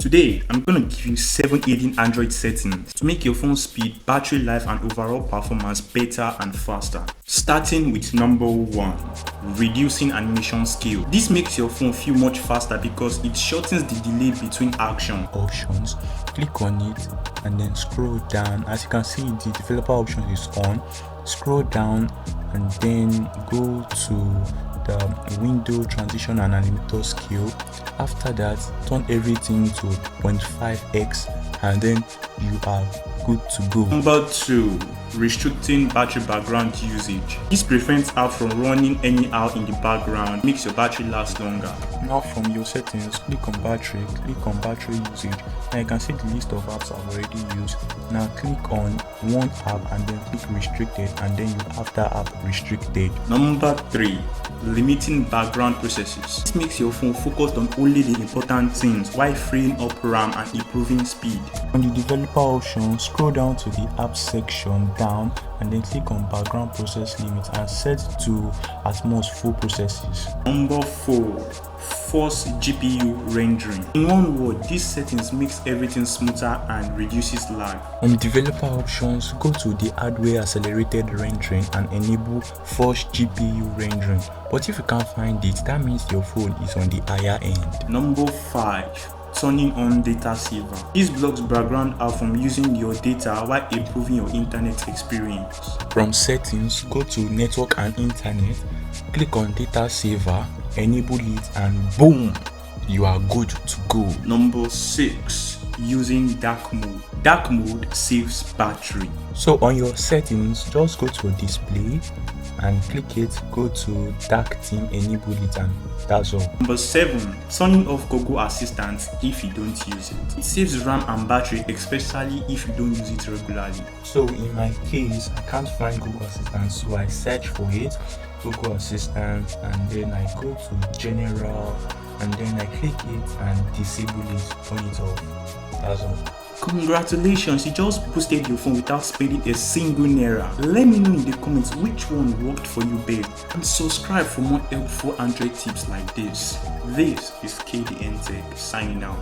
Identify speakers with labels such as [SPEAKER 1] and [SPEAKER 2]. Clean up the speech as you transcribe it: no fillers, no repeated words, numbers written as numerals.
[SPEAKER 1] Today, I'm going to give you 7 aiding Android settings to make your phone speed, battery life and overall performance better and faster. Starting with number 1, reducing animation scale. This makes your phone feel much faster because it shortens the delay between action.
[SPEAKER 2] Options, click on it and then scroll down. As you can see, the developer option is on. Scroll down and then go to the window transition and animator scale. After that, turn everything to 0.5x and then you are good to go.
[SPEAKER 1] Number 2, restricting battery background usage. This prevents app from running anyhow in the background, makes your battery last longer.
[SPEAKER 2] Now from your settings, click on battery usage. Now you can see the list of apps I've already used. Now click on one app and then click restricted and then you have that app restricted.
[SPEAKER 1] Number 3, limiting background processes. This makes your phone focused on only the important things while freeing up RAM and improving speed.
[SPEAKER 2] On the developer option, scroll down to the app section down and then click on background process limit and set to at most 4 processes.
[SPEAKER 1] Number 4, force GPU rendering. In one word, these settings makes everything smoother and reduces lag.
[SPEAKER 2] On the developer options, go to the hardware accelerated rendering and enable force GPU rendering. But if you can't find it, that means your phone is on the higher end.
[SPEAKER 1] Number 5, turning on data saver. This blocks background app from using your data while improving your internet experience.
[SPEAKER 2] From settings, go to network and internet, click on data saver, enable it and boom, you are good to go.
[SPEAKER 1] Number 6, using dark mode. Dark mode saves battery.
[SPEAKER 2] So on your settings, just go to display and click it, go to dark theme, enable it and that's all.
[SPEAKER 1] Number 7, turning off Google Assistant if you don't use it. It saves RAM and battery, especially if you don't use it regularly.
[SPEAKER 2] So in my case, I can't find Google Assistant, so I search for it, Google Assistant, and then I go to general and then I click it and disable it, turn it off. That's all.
[SPEAKER 1] Congratulations, you just boosted your phone without spending a single naira. Let me know in the comments which one worked for you best, and subscribe for more helpful Android tips like this. This is KDN-Tech signing out.